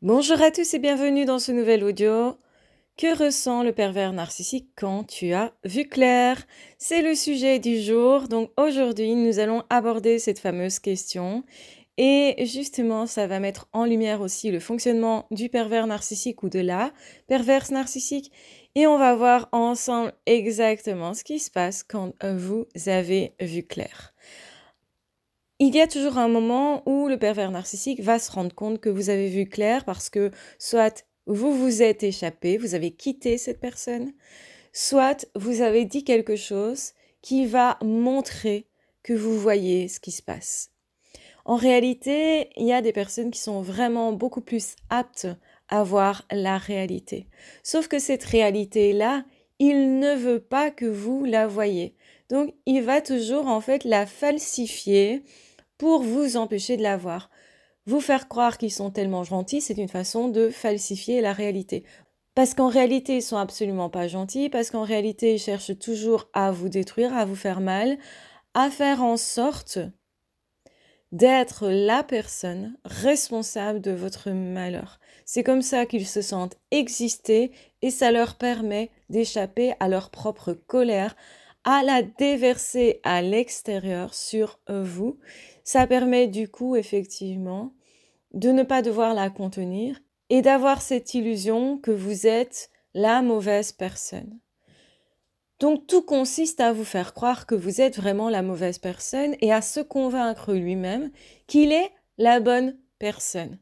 Bonjour à tous et bienvenue dans ce nouvel audio. Que ressent le pervers narcissique quand tu as vu clair? C'est le sujet du jour. Donc aujourd'hui, nous allons aborder cette fameuse question. Et justement, ça va mettre en lumière aussi le fonctionnement du pervers narcissique ou de la perverse narcissique. Et on va voir ensemble exactement ce qui se passe quand vous avez vu clair. Il y a toujours un moment où le pervers narcissique va se rendre compte que vous avez vu clair parce que soit vous vous êtes échappé, vous avez quitté cette personne, soit vous avez dit quelque chose qui va montrer que vous voyez ce qui se passe. En réalité, il y a des personnes qui sont vraiment beaucoup plus aptes à voir la réalité. Sauf que cette réalité-là, il ne veut pas que vous la voyez. Donc, il va toujours en fait la falsifier pour vous empêcher de la voir. Vous faire croire qu'ils sont tellement gentils, c'est une façon de falsifier la réalité. Parce qu'en réalité, ils sont absolument pas gentils, parce qu'en réalité, ils cherchent toujours à vous détruire, à vous faire mal, à faire en sorte d'être la personne responsable de votre malheur. C'est comme ça qu'ils se sentent exister et ça leur permet d'échapper à leur propre colère, à la déverser à l'extérieur sur vous. Ça permet du coup effectivement de ne pas devoir la contenir et d'avoir cette illusion que vous êtes la mauvaise personne. Donc tout consiste à vous faire croire que vous êtes vraiment la mauvaise personne et à se convaincre lui-même qu'il est la bonne personne.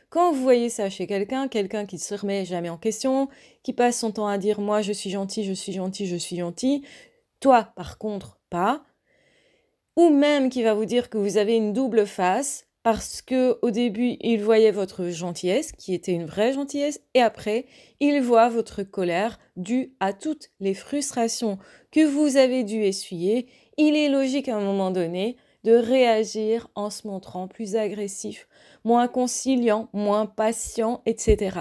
Quand vous voyez ça chez quelqu'un qui ne se remet jamais en question, qui passe son temps à dire moi je suis gentil, je suis gentil, je suis gentil, toi par contre pas, ou même qui va vous dire que vous avez une double face parce que au début il voyait votre gentillesse qui était une vraie gentillesse et après il voit votre colère due à toutes les frustrations que vous avez dû essuyer. Il est logique à un moment donné de réagir en se montrant plus agressif, moins conciliant, moins patient, etc.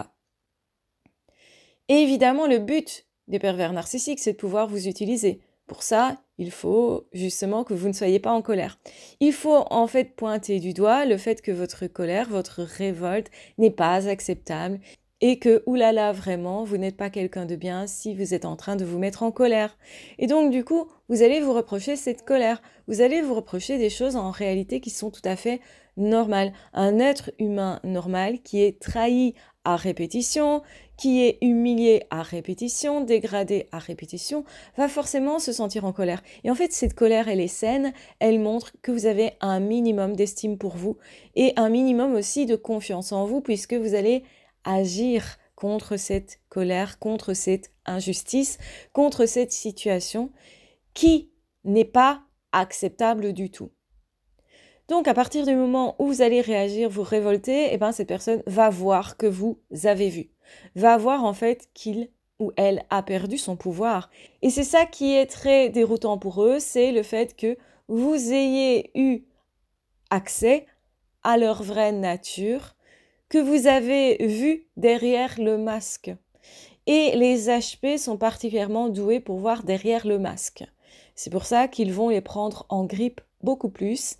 Et évidemment, le but des pervers narcissiques, c'est de pouvoir vous utiliser. Pour ça, il faut justement que vous ne soyez pas en colère. Il faut en fait pointer du doigt le fait que votre colère, votre révolte n'est pas acceptable et que, oulala, vraiment, vous n'êtes pas quelqu'un de bien si vous êtes en train de vous mettre en colère. Et donc, du coup, vous allez vous reprocher cette colère. Vous allez vous reprocher des choses en réalité qui sont tout à fait normales. Un être humain normal qui est trahi à répétition, qui est humilié à répétition, dégradé à répétition, va forcément se sentir en colère. Et en fait, cette colère, elle est saine, elle montre que vous avez un minimum d'estime pour vous et un minimum aussi de confiance en vous puisque vous allez agir contre cette colère, contre cette injustice, contre cette situation qui n'est pas acceptable du tout. Donc, à partir du moment où vous allez réagir, vous révolter, eh ben, cette personne va voir que vous avez vu. Va voir en fait qu'il ou elle a perdu son pouvoir. Et c'est ça qui est très déroutant pour eux, c'est le fait que vous ayez eu accès à leur vraie nature, que vous avez vu derrière le masque. Et les HP sont particulièrement doués pour voir derrière le masque. C'est pour ça qu'ils vont les prendre en grippe beaucoup plus.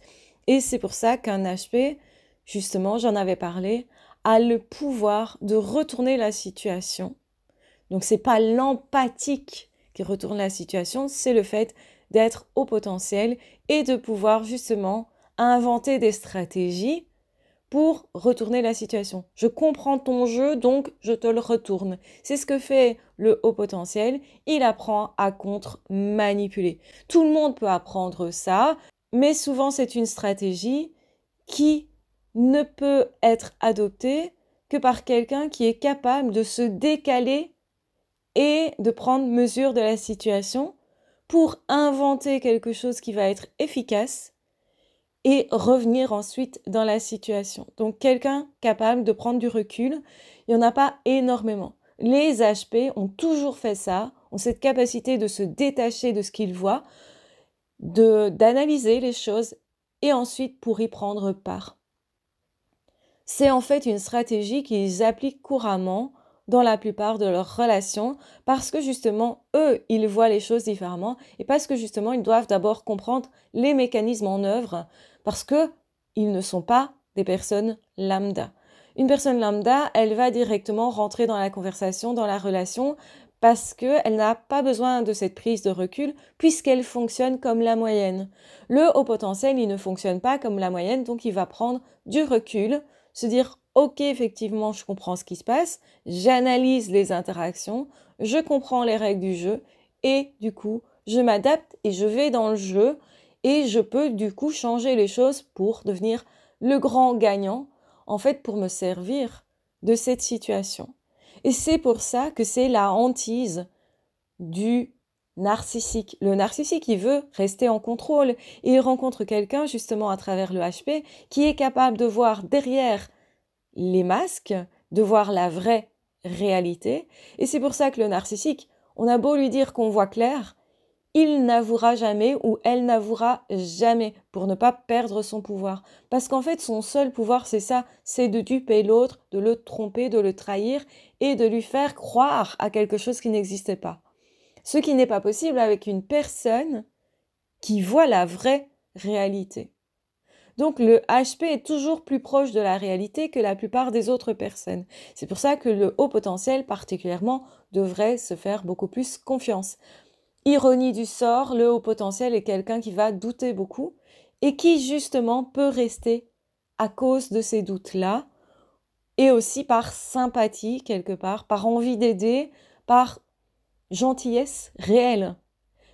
Et c'est pour ça qu'un HP, justement, j'en avais parlé, a le pouvoir de retourner la situation. Donc c'est pas l'empathique qui retourne la situation, c'est le fait d'être au potentiel et de pouvoir justement inventer des stratégies pour retourner la situation. Je comprends ton jeu, donc je te le retourne. C'est ce que fait le haut potentiel. Il apprend à contre-manipuler. Tout le monde peut apprendre ça, mais souvent c'est une stratégie qui ne peut être adoptée que par quelqu'un qui est capable de se décaler et de prendre mesure de la situation pour inventer quelque chose qui va être efficace et revenir ensuite dans la situation. Donc quelqu'un capable de prendre du recul, il n'y en a pas énormément. Les HP ont toujours fait ça, ont cette capacité de se détacher de ce qu'ils voient, d'analyser les choses et ensuite pour y prendre part. C'est en fait une stratégie qu'ils appliquent couramment dans la plupart de leurs relations parce que justement, eux, ils voient les choses différemment et parce que justement, ils doivent d'abord comprendre les mécanismes en œuvre parce que ils ne sont pas des personnes lambda. Une personne lambda, elle va directement rentrer dans la conversation, dans la relation, parce qu'elle n'a pas besoin de cette prise de recul, puisqu'elle fonctionne comme la moyenne. Le haut potentiel, il ne fonctionne pas comme la moyenne, donc il va prendre du recul, se dire « Ok, effectivement, je comprends ce qui se passe, j'analyse les interactions, je comprends les règles du jeu, et du coup, je m'adapte et je vais dans le jeu, et je peux du coup changer les choses pour devenir le grand gagnant, en fait, pour me servir de cette situation. » Et c'est pour ça que c'est la hantise du narcissique. Le narcissique, il veut rester en contrôle et il rencontre quelqu'un, justement à travers le HP, qui est capable de voir derrière les masques, de voir la vraie réalité. Et c'est pour ça que le narcissique, on a beau lui dire qu'on voit clair, il n'avouera jamais ou elle n'avouera jamais pour ne pas perdre son pouvoir. Parce qu'en fait, son seul pouvoir, c'est ça, c'est de duper l'autre, de le tromper, de le trahir et de lui faire croire à quelque chose qui n'existait pas. Ce qui n'est pas possible avec une personne qui voit la vraie réalité. Donc le HP est toujours plus proche de la réalité que la plupart des autres personnes. C'est pour ça que le haut potentiel particulièrement devrait se faire beaucoup plus confiance. Ironie du sort, le haut potentiel est quelqu'un qui va douter beaucoup et qui justement peut rester à cause de ces doutes-là et aussi par sympathie quelque part, par envie d'aider, par gentillesse réelle.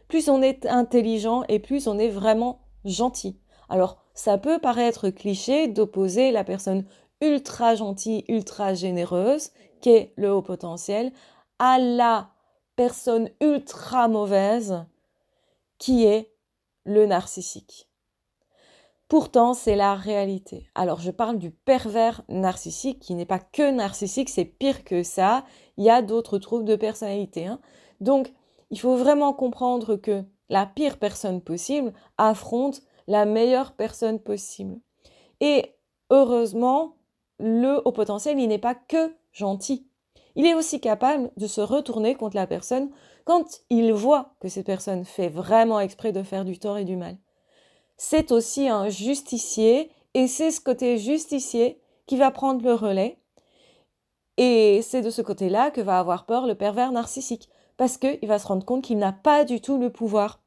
Plus on est intelligent et plus on est vraiment gentil. Alors, ça peut paraître cliché d'opposer la personne ultra gentille, ultra généreuse, qui est le haut potentiel, à la personne ultra mauvaise, qui est le narcissique. Pourtant, c'est la réalité. Alors, je parle du pervers narcissique, qui n'est pas que narcissique, c'est pire que ça. Il y a d'autres troubles de personnalité. Donc, il faut vraiment comprendre que la pire personne possible affronte la meilleure personne possible. Et heureusement, le haut potentiel, il n'est pas que gentil. Il est aussi capable de se retourner contre la personne quand il voit que cette personne fait vraiment exprès de faire du tort et du mal. C'est aussi un justicier et c'est ce côté justicier qui va prendre le relais. Et c'est de ce côté-là que va avoir peur le pervers narcissique parce qu'il va se rendre compte qu'il n'a pas du tout le pouvoir.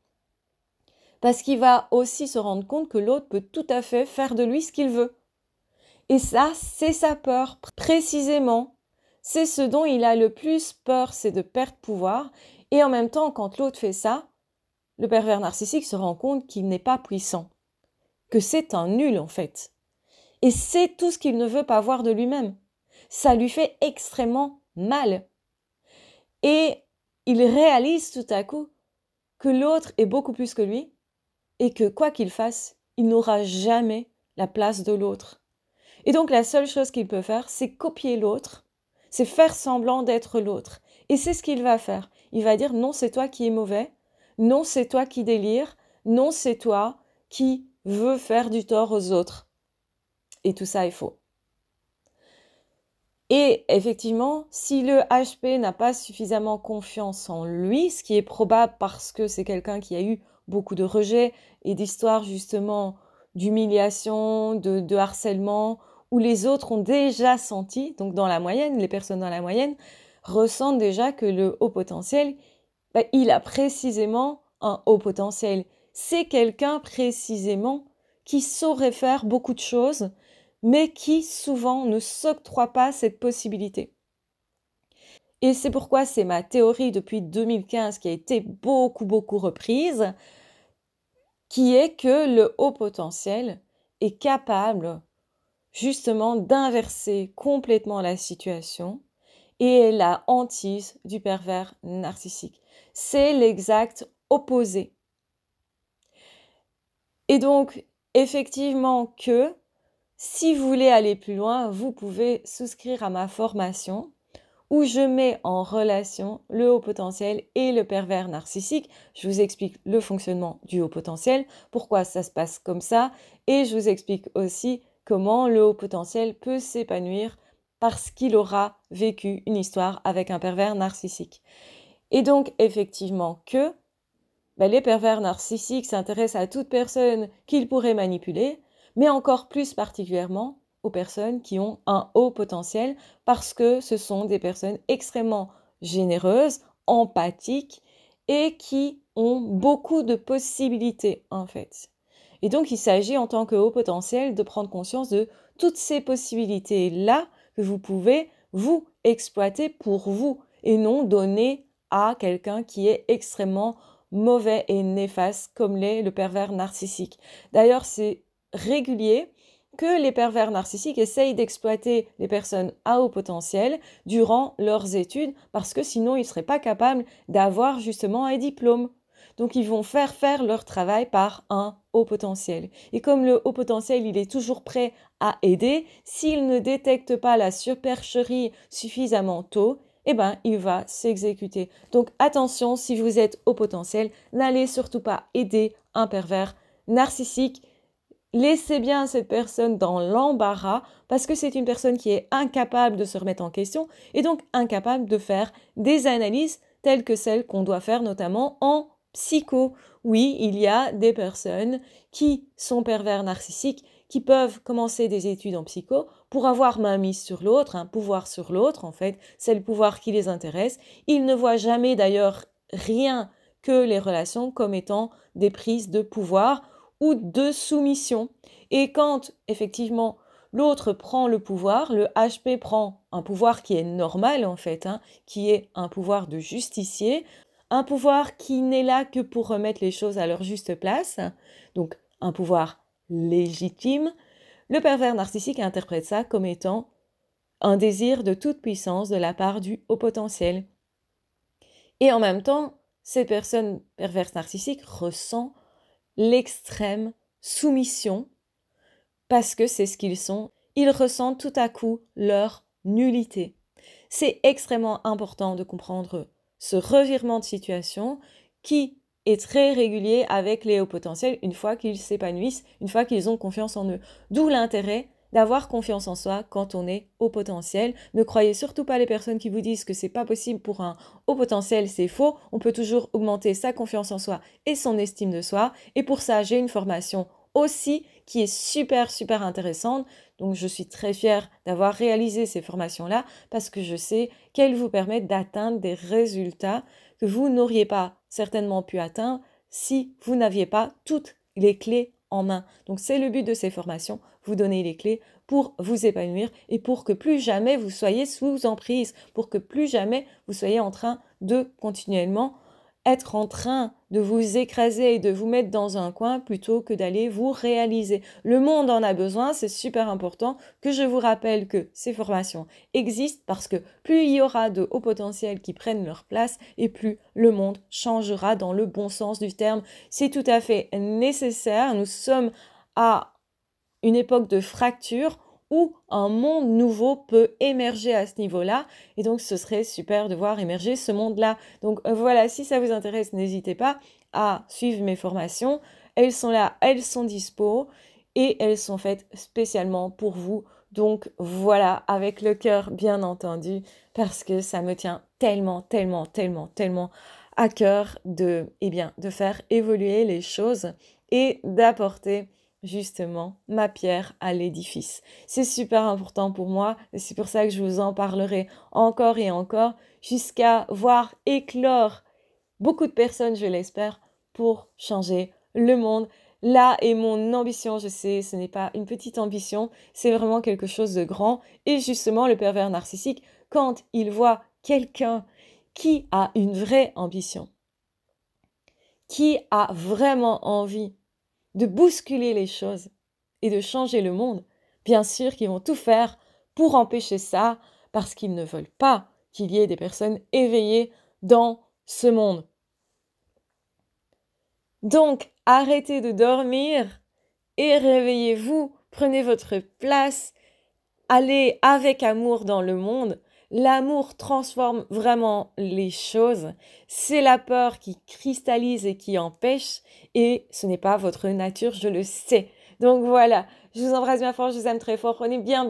Parce qu'il va aussi se rendre compte que l'autre peut tout à fait faire de lui ce qu'il veut. Et ça, c'est sa peur. Précisément, c'est ce dont il a le plus peur, c'est de perdre pouvoir. Et en même temps, quand l'autre fait ça, le pervers narcissique se rend compte qu'il n'est pas puissant, que c'est un nul en fait. Et c'est tout ce qu'il ne veut pas voir de lui-même. Ça lui fait extrêmement mal. Et il réalise tout à coup que l'autre est beaucoup plus que lui et que quoi qu'il fasse, il n'aura jamais la place de l'autre. Et donc la seule chose qu'il peut faire, c'est copier l'autre, c'est faire semblant d'être l'autre. Et c'est ce qu'il va faire. Il va dire non, c'est toi qui es mauvais, non, c'est toi qui délire, non, c'est toi qui veux faire du tort aux autres. Et tout ça est faux. Et effectivement, si le HP n'a pas suffisamment confiance en lui, ce qui est probable parce que c'est quelqu'un qui a eu beaucoup de rejets et d'histoires justement d'humiliation, de harcèlement, où les autres ont déjà senti, donc dans la moyenne, les personnes dans la moyenne, ressentent déjà que le haut potentiel, il a précisément un haut potentiel. C'est quelqu'un précisément qui saurait faire beaucoup de choses, mais qui souvent ne s'octroie pas cette possibilité. Et c'est pourquoi c'est ma théorie depuis 2015 qui a été beaucoup reprise, qui est que le haut potentiel est capable justement d'inverser complètement la situation et est la hantise du pervers narcissique. C'est l'exact opposé. Et donc, effectivement que si vous voulez aller plus loin, vous pouvez souscrire à ma formation où je mets en relation le haut potentiel et le pervers narcissique. Je vous explique le fonctionnement du haut potentiel, pourquoi ça se passe comme ça, et je vous explique aussi comment le haut potentiel peut s'épanouir parce qu'il aura vécu une histoire avec un pervers narcissique. Et donc, effectivement que les pervers narcissiques s'intéressent à toute personne qu'ils pourraient manipuler, mais encore plus particulièrement aux personnes qui ont un haut potentiel parce que ce sont des personnes extrêmement généreuses, empathiques et qui ont beaucoup de possibilités en fait. Et donc il s'agit en tant que haut potentiel de prendre conscience de toutes ces possibilités-là que vous pouvez vous exploiter pour vous et non donner à quelqu'un qui est extrêmement mauvais et néfaste comme l'est le pervers narcissique. D'ailleurs, c'est régulier que les pervers narcissiques essayent d'exploiter les personnes à haut potentiel durant leurs études parce que sinon ils ne seraient pas capables d'avoir justement un diplôme. Donc ils vont faire leur travail par un haut potentiel. Et comme le haut potentiel, il est toujours prêt à aider, s'il ne détecte pas la supercherie suffisamment tôt, eh ben, il va s'exécuter. Donc attention, si vous êtes haut potentiel, n'allez surtout pas aider un pervers narcissique. Laissez bien cette personne dans l'embarras parce que c'est une personne qui est incapable de se remettre en question et donc incapable de faire des analyses telles que celles qu'on doit faire notamment en psycho. Oui, il y a des personnes qui sont pervers narcissiques qui peuvent commencer des études en psycho pour avoir main mise sur l'autre, un pouvoir sur l'autre en fait, c'est le pouvoir qui les intéresse. Ils ne voient jamais d'ailleurs rien que les relations comme étant des prises de pouvoir ou de soumission. Et quand, effectivement, l'autre prend le pouvoir, le HP prend un pouvoir qui est normal, en fait, qui est un pouvoir de justicier, un pouvoir qui n'est là que pour remettre les choses à leur juste place, donc un pouvoir légitime, le pervers narcissique interprète ça comme étant un désir de toute puissance de la part du haut potentiel. Et en même temps, cette personne perverse narcissique ressent l'extrême soumission parce que c'est ce qu'ils sont. Ils ressentent tout à coup leur nullité. C'est extrêmement important de comprendre ce revirement de situation qui est très régulier avec les hauts potentiels une fois qu'ils s'épanouissent, une fois qu'ils ont confiance en eux. D'où l'intérêt d'avoir confiance en soi quand on est haut potentiel. Ne croyez surtout pas les personnes qui vous disent que c'est pas possible pour un haut potentiel, c'est faux. On peut toujours augmenter sa confiance en soi et son estime de soi. Et pour ça, j'ai une formation aussi qui est super intéressante. Donc je suis très fière d'avoir réalisé ces formations-là parce que je sais qu'elles vous permettent d'atteindre des résultats que vous n'auriez pas certainement pu atteindre si vous n'aviez pas toutes les clés en main. Donc c'est le but de ces formations, vous donner les clés pour vous épanouir et pour que plus jamais vous soyez sous emprise, pour que plus jamais vous soyez en train de continuellement être en train de vous écraser et de vous mettre dans un coin plutôt que d'aller vous réaliser. Le monde en a besoin, c'est super important que je vous rappelle que ces formations existent parce que plus il y aura de hauts potentiels qui prennent leur place et plus le monde changera dans le bon sens du terme. C'est tout à fait nécessaire. Nous sommes à une époque de fracture où un monde nouveau peut émerger à ce niveau-là. Et donc, ce serait super de voir émerger ce monde-là. Donc, voilà, si ça vous intéresse, n'hésitez pas à suivre mes formations. Elles sont là, elles sont dispo et elles sont faites spécialement pour vous. Donc, voilà, avec le cœur, bien entendu, parce que ça me tient tellement à cœur de faire évoluer les choses et d'apporter justement ma pierre à l'édifice. C'est super important pour moi et c'est pour ça que je vous en parlerai encore et encore jusqu'à voir éclore beaucoup de personnes, je l'espère, pour changer le monde. Là est mon ambition, je sais, ce n'est pas une petite ambition, c'est vraiment quelque chose de grand. Et justement, le pervers narcissique, quand il voit quelqu'un qui a une vraie ambition, qui a vraiment envie de bousculer les choses et de changer le monde, bien sûr qu'ils vont tout faire pour empêcher ça, parce qu'ils ne veulent pas qu'il y ait des personnes éveillées dans ce monde. Donc, arrêtez de dormir et réveillez-vous, prenez votre place, allez avec amour dans le monde. L'amour transforme vraiment les choses. C'est la peur qui cristallise et qui empêche. Et ce n'est pas votre nature, je le sais. Donc voilà, Je vous embrasse bien fort, je vous aime très fort. Prenez bien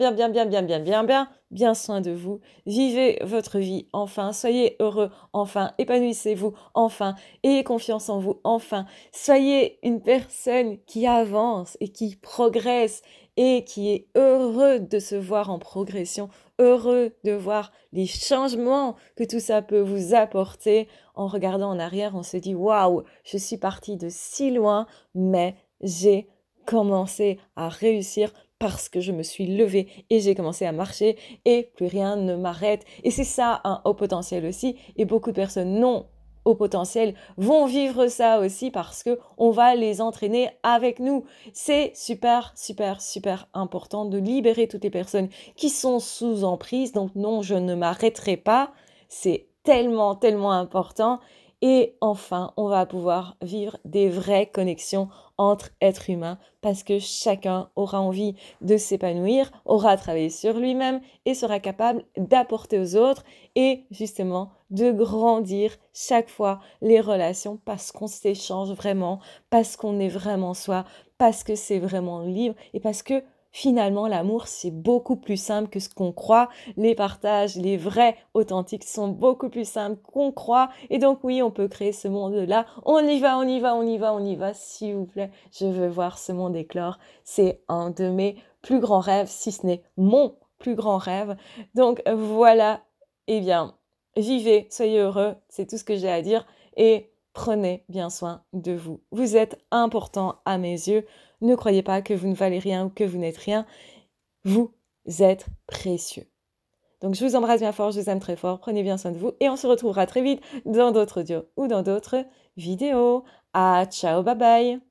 soin de vous. Vivez votre vie enfin. Soyez heureux enfin. Épanouissez-vous enfin. Ayez confiance en vous enfin. Soyez une personne qui avance et qui progresse et qui est heureux de se voir en progression, heureux de voir les changements que tout ça peut vous apporter. En regardant en arrière, on se dit waouh, je suis partie de si loin, mais j'ai commencé à réussir parce que je me suis levée et j'ai commencé à marcher et plus rien ne m'arrête. Et c'est ça un haut potentiel aussi. Et beaucoup de personnes non haut potentiel vont vivre ça aussi parce que on va les entraîner avec nous. C'est super, super, super important de libérer toutes les personnes qui sont sous emprise. Donc non, je ne m'arrêterai pas. C'est tellement, tellement important. Et enfin, on va pouvoir vivre des vraies connexions entre êtres humains parce que chacun aura envie de s'épanouir, aura travaillé sur lui-même et sera capable d'apporter aux autres et justement de grandir chaque fois les relations parce qu'on s'échange vraiment, parce qu'on est vraiment soi, parce que c'est vraiment libre et parce que finalement, l'amour, c'est beaucoup plus simple que ce qu'on croit. Les partages, les vrais, authentiques sont beaucoup plus simples qu'on croit. Et donc, oui, on peut créer ce monde-là. On y va, on y va, on y va, on y va, s'il vous plaît. Je veux voir ce monde éclore. C'est un de mes plus grands rêves, si ce n'est mon plus grand rêve. Donc, voilà. Eh bien, vivez, soyez heureux. C'est tout ce que j'ai à dire. Et prenez bien soin de vous. Vous êtes important à mes yeux. Ne croyez pas que vous ne valez rien ou que vous n'êtes rien. Vous êtes précieux. Donc, je vous embrasse bien fort, je vous aime très fort. Prenez bien soin de vous et on se retrouvera très vite dans d'autres audios ou dans d'autres vidéos. Ah, ciao, bye bye!